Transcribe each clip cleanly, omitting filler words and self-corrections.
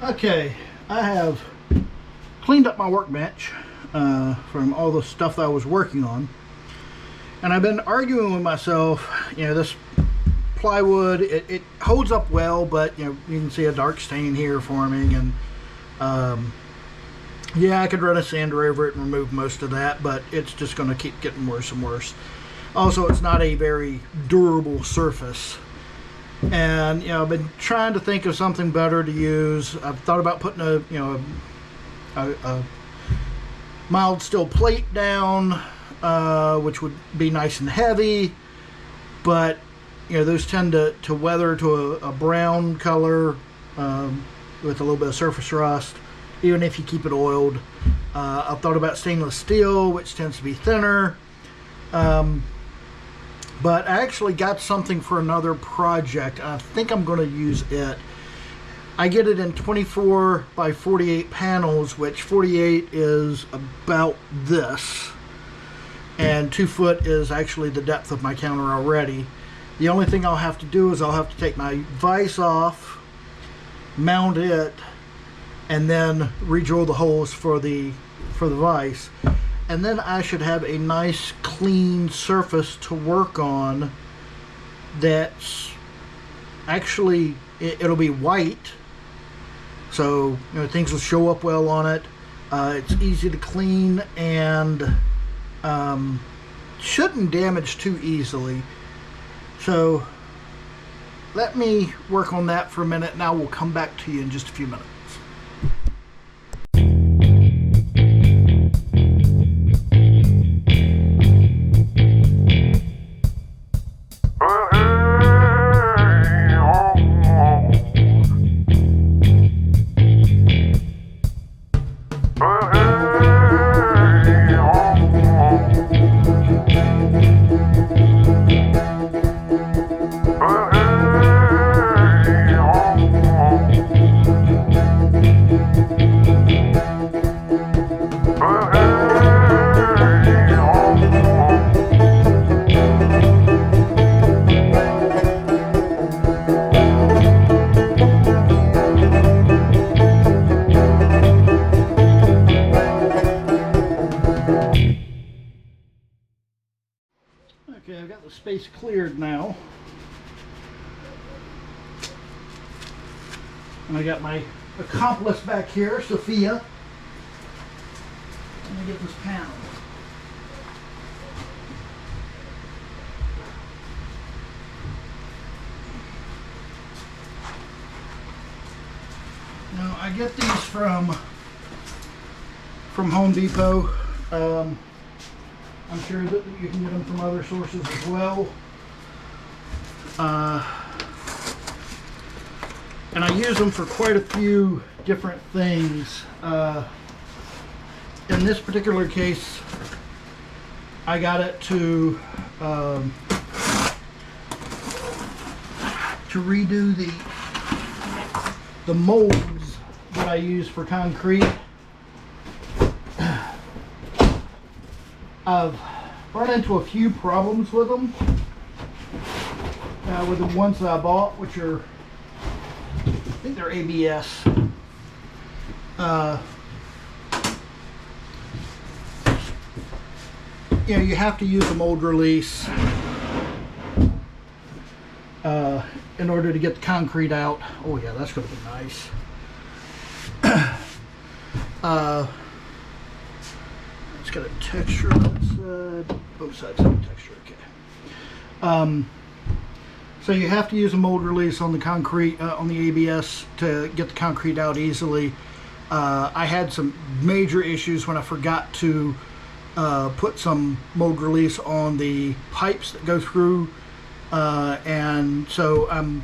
Okay, I have cleaned up my workbench from all the stuff that I was working on, and I've been arguing with myself. You know, this plywood, it holds up well, but you know, you can see a dark stain here forming, and yeah, I could run a sander over it and remove most of that, but it's just going to keep getting worse and worse. Also, it's not a very durable surface. And, you know, I've been trying to think of something better to use. I've thought about putting a mild steel plate down, which would be nice and heavy, but, you know, those tend to weather to a brown color with a little bit of surface rust, even if you keep it oiled. I've thought about stainless steel, which tends to be thinner. But I actually got something for another project. I think I'm going to use it. I get it in 24 by 48 panels, which 48 is about this. And 2 foot is actually the depth of my counter already. The only thing I'll have to do is I'll have to take my vise off, mount it, and then re-drill the holes for the vise. And then I should have a nice clean surface to work on that's actually, it'll be white, so you know, things will show up well on it. It's easy to clean and shouldn't damage too easily. So let me work on that for a minute, and I will come back to you in just a few minutes. Okay, I've got the space cleared now. And I got my accomplice back here, Sophia. Let me get this panel. Now, I get these from Home Depot. I'm sure that you can get them from other sources as well. And I use them for quite a few different things. In this particular case, I got it to redo the molds that I use for concrete. I've run into a few problems with them, with the ones that I bought, which are, I think they're ABS. You know, you have to use a mold release in order to get the concrete out. Oh yeah, that's going to be nice. It's got a texture on its side. Both sides have a texture, okay. So you have to use a mold release on the concrete, on the ABS, to get the concrete out easily. I had some major issues when I forgot to put some mold release on the pipes that go through, and so I'm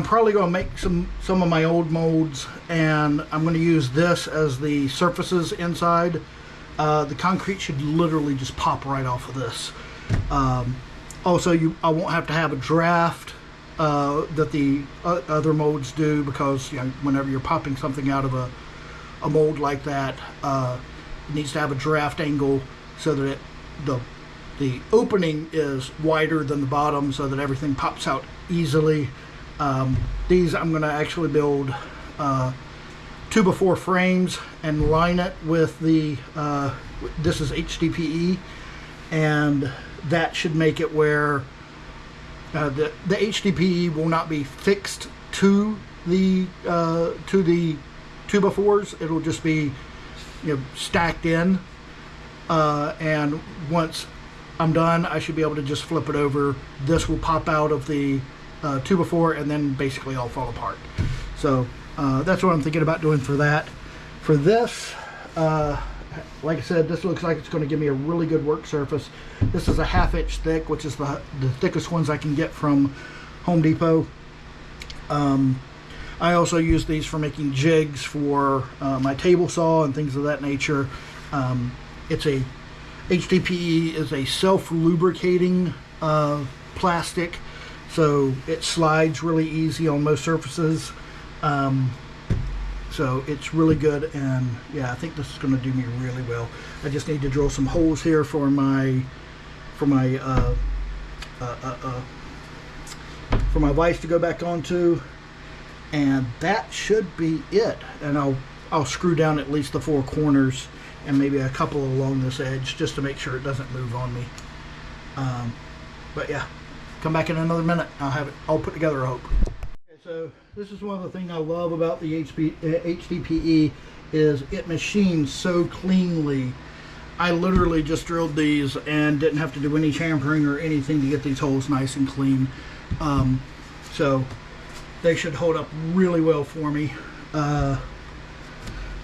probably going to make some of my old molds, and I'm going to use this as the surfaces inside. The concrete should literally just pop right off of this. Also, I won't have to have a draft that the other molds do, because you know, whenever you're popping something out of a mold like that, it needs to have a draft angle so that the opening is wider than the bottom, so that everything pops out easily. These I'm going to actually build 2x4 frames and line it with the, this is HDPE, and that should make it where the HDPE will not be fixed to the 2x4s. It'll just be, you know, stacked in, and once I'm done, I should be able to just flip it over. This will pop out of the 2x4 and then basically all fall apart. So that's what I'm thinking about doing for that. For this, like I said, this looks like it's going to give me a really good work surface. This is a 1/2 inch thick, which is the thickest ones I can get from Home Depot. I also use these for making jigs for my table saw and things of that nature. HDPE is a self-lubricating plastic, so it slides really easy on most surfaces. So it's really good, and yeah, I think this is going to do me really well. I just need to drill some holes here for my vise to go back onto, and that should be it. And I'll screw down at least the 4 corners and maybe a couple along this edge just to make sure it doesn't move on me. But yeah, come back in another minute. I'll have it all put together, I hope. Okay, so this is one of the things I love about the HDPE is it machines so cleanly. I literally just drilled these and didn't have to do any tampering or anything to get these holes nice and clean. So they should hold up really well for me.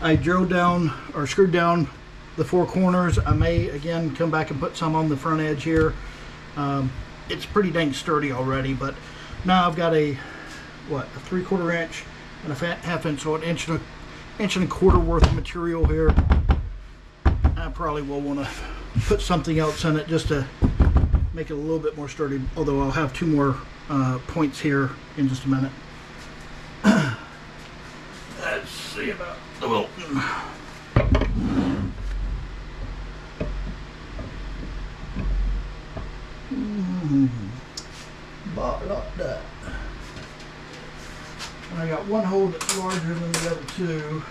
I drilled down or screwed down the 4 corners. I may again come back and put some on the front edge here. It's pretty dang sturdy already, but now I've got a 3/4 inch and a 1/2 inch, so an inch and a quarter worth of material here. I probably will want to put something else in it just to make it a little bit more sturdy, although I'll have 2 more points here in just a minute. Let's see about the Wilton. About like that. And I got one hole that's larger than the other 2.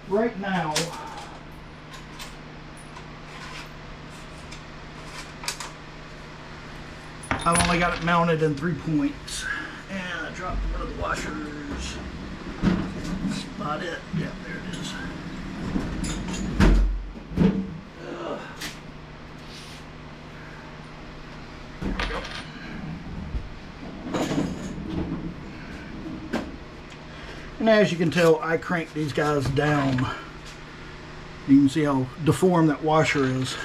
Right now, I've only got it mounted in 3 points, and I dropped one of the washers. Spot it. Yeah, there it is. There we go. And as you can tell, I cranked these guys down. You can see how deformed that washer is.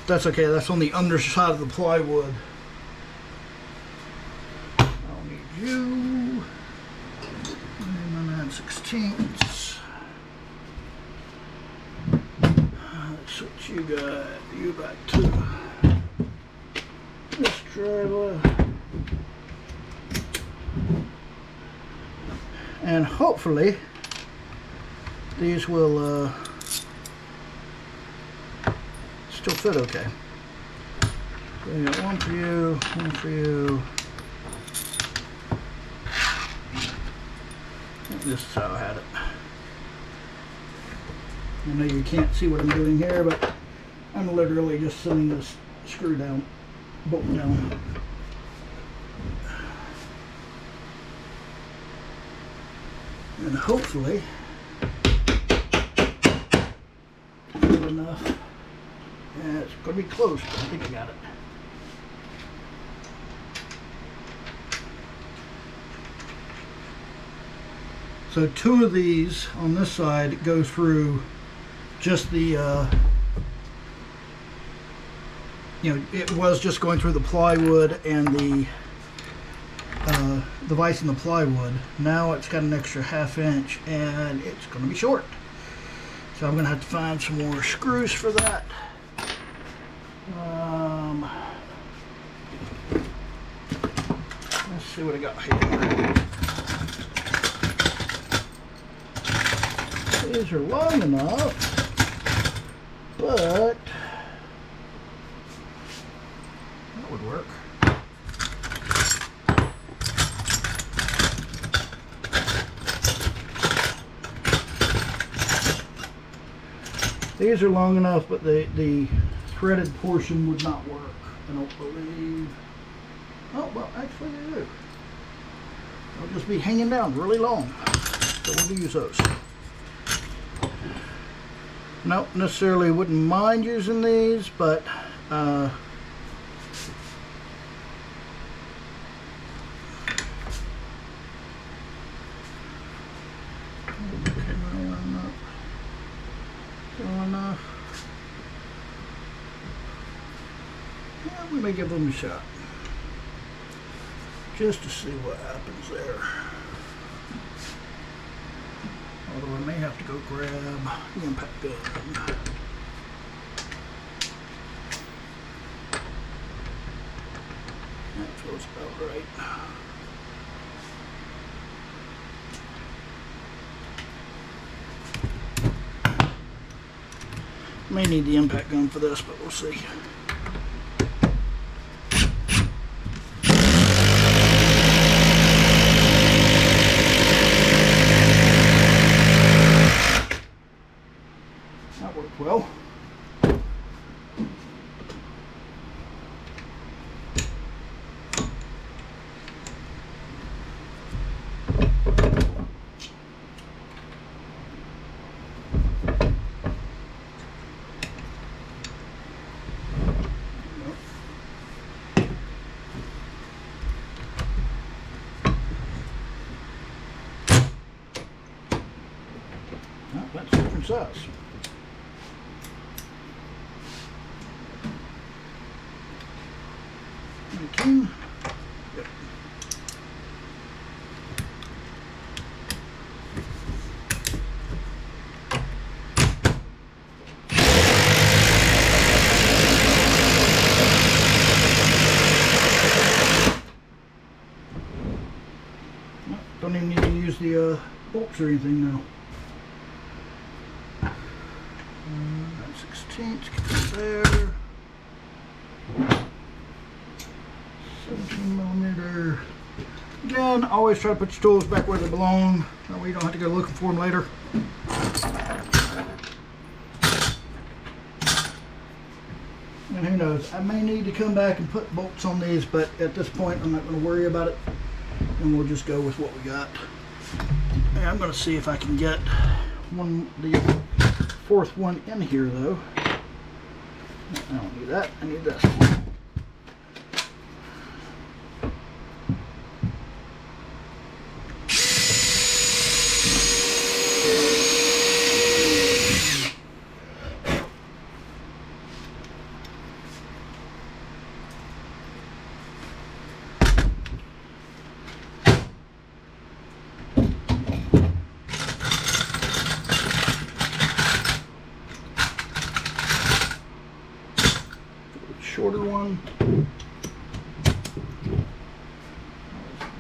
That's okay, that's on the underside of the plywood. I'll need you. And my 9/16. That's what you got. You back to this driveway. And hopefully these will still fit okay. So you got one for you, one for you. This is how I had it. I know you can't see what I'm doing here, but I'm literally just sending this screw down, bolt down. And hopefully good enough. Yeah, it's going to be close, but I think I got it. So 2 of these on this side go through just the, it was just going through the plywood and the vise and the plywood. Now it's got an extra 1/2 inch and it's going to be short. So I'm going to have to find some more screws for that. Let's see what I got here. These are long enough, but That would work. These are long enough, but the threaded portion would not work. I don't believe. Oh, well, actually they do. They'll just be hanging down really long. So we'll use those. Nope, necessarily wouldn't mind using these, but we may give them a shot just to see what happens there. Although I may have to go grab the impact gun. That feels about right. May need the impact gun for this, but we'll see. That worked well. That's a different size. Yep. Don't even need to use the bolts or anything now. 9/16 there. 17mm. Again, always try to put your tools back where they belong. That way you don't have to go looking for them later. And who knows, I may need to come back and put bolts on these, but at this point I'm not going to worry about it. And we'll just go with what we got. And I'm going to see if I can get the fourth one in here though. I don't need that, I need this. Shorter one.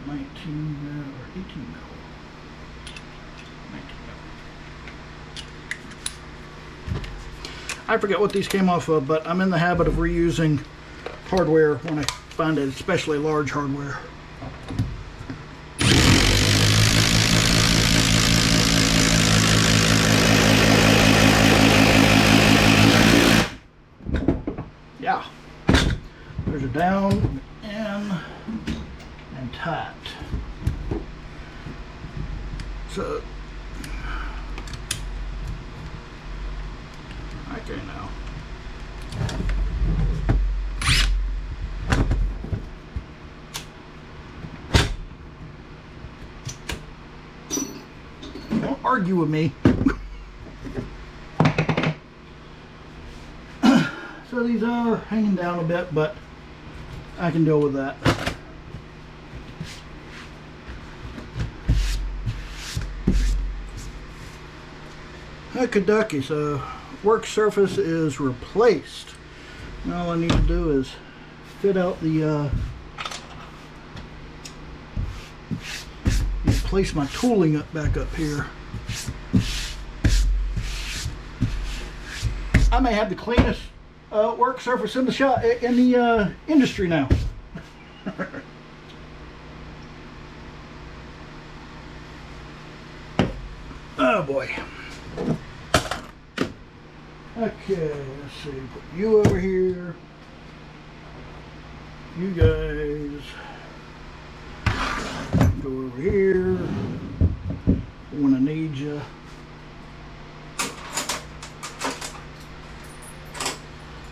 19 mil or 18 mil. 19 mil. I forget what these came off of, but I'm in the habit of reusing hardware when I find it, especially large hardware. Yeah. There's a down, in, and tight. So, okay now. Don't argue with me. So these are hanging down a bit, but I can deal with that. Okie dokie, so work surface is replaced. Now all I need to do is fit out the place my tooling up back up here. I may have the cleanest work surface in the shop, in the industry now. Oh boy. Okay, let's see. Put you over here. You guys go over here when I need you.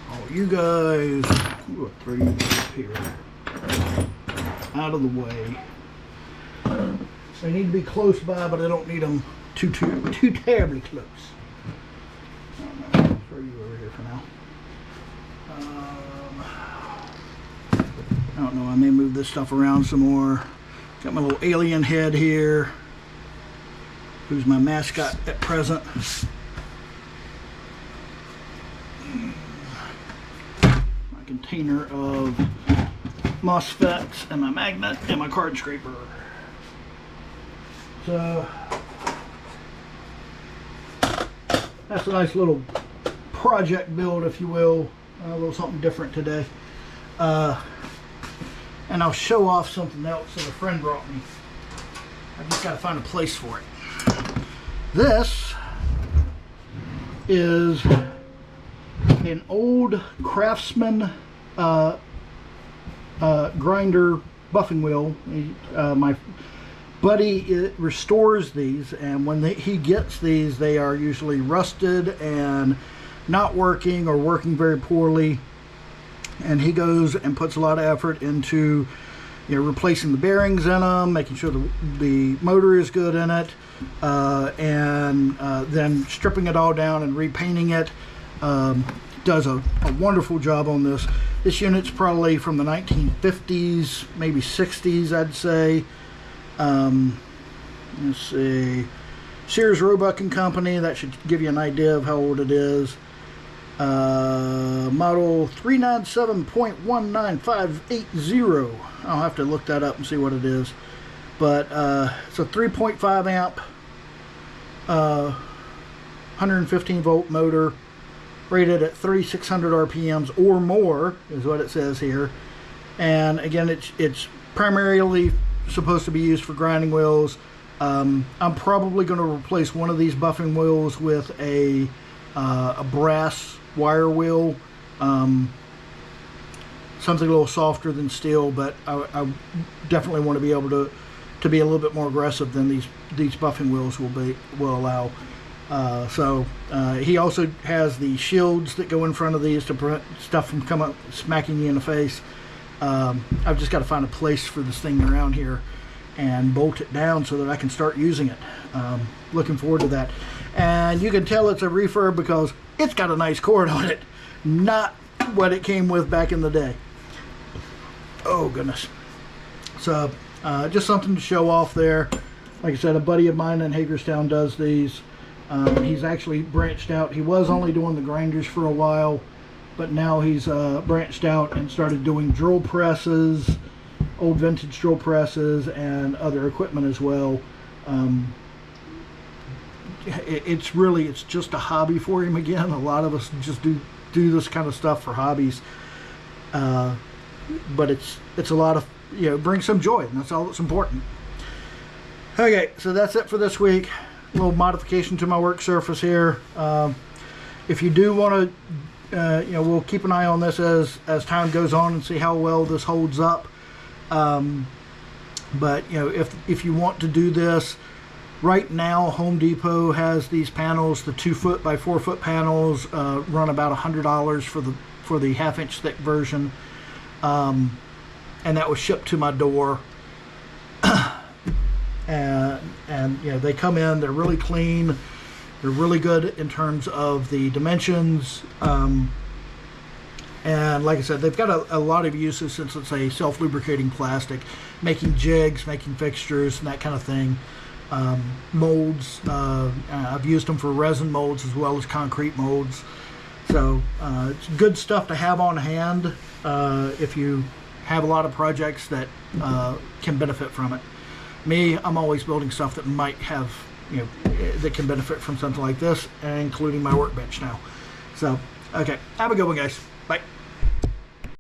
Oh, you guys, we'll throw you up here, out of the way. They need to be close by, but I don't need them too terribly close. I'll throw you over here for now. I don't know, I may move this stuff around some more. Got my little alien head here, who's my mascot at present. My container of MOSFETs and my magnet and my card scraper. So that's a nice little project build, if you will. A little something different today. And I'll show off something else that a friend brought me. I just got to find a place for it. This is an old Craftsman grinder buffing wheel. My buddy restores these, and when he gets these, they are usually rusted and not working or working very poorly. And he goes and puts a lot of effort into, replacing the bearings in them, making sure the motor is good in it, and then stripping it all down and repainting it. Does a wonderful job on this. This unit's probably from the 1950s, maybe 60s, I'd say. Let's see, Sears Roebuck and Company. That should give you an idea of how old it is. Model 397.19580. I'll have to look that up and see what it is, but it's a 3.5 amp 115 volt motor, rated at 3600 RPMs or more is what it says here. And again, it's primarily supposed to be used for grinding wheels. I'm probably going to replace one of these buffing wheels with a brass wire wheel, something a little softer than steel, but I definitely want to be able to be a little bit more aggressive than these buffing wheels will allow. So he also has the shields that go in front of these to prevent stuff from coming up smacking you in the face. I've just got to find a place for this thing around here and bolt it down so that I can start using it. Looking forward to that. And you can tell it's a refurb because it's got a nice cord on it, not what it came with back in the day. Oh goodness. So just something to show off there. Like I said, a buddy of mine in Hagerstown does these. He's actually branched out. He was only doing the grinders for a while, but now he's branched out and started doing drill presses, old vintage drill presses, and other equipment as well. It's just a hobby for him again. A lot of us just do this kind of stuff for hobbies, but it's a lot of, brings some joy, and that's all that's important. Okay, so that's it for this week. A little modification to my work surface here. If you do want to, we'll keep an eye on this as time goes on and see how well this holds up. But if you want to do this, right now Home Depot has these panels, the 2 foot by 4 foot panels, run about $100 for the half-inch thick version, and that was shipped to my door. And they come in, they're really clean, they're really good in terms of the dimensions, and like I said, they've got a lot of uses since it's a self-lubricating plastic, making jigs, making fixtures, and that kind of thing. Molds, I've used them for resin molds as well as concrete molds, so it's good stuff to have on hand if you have a lot of projects that can benefit from it. Me, I'm always building stuff that might have, that can benefit from something like this, including my workbench now. So Okay, have a good one, guys. Bye.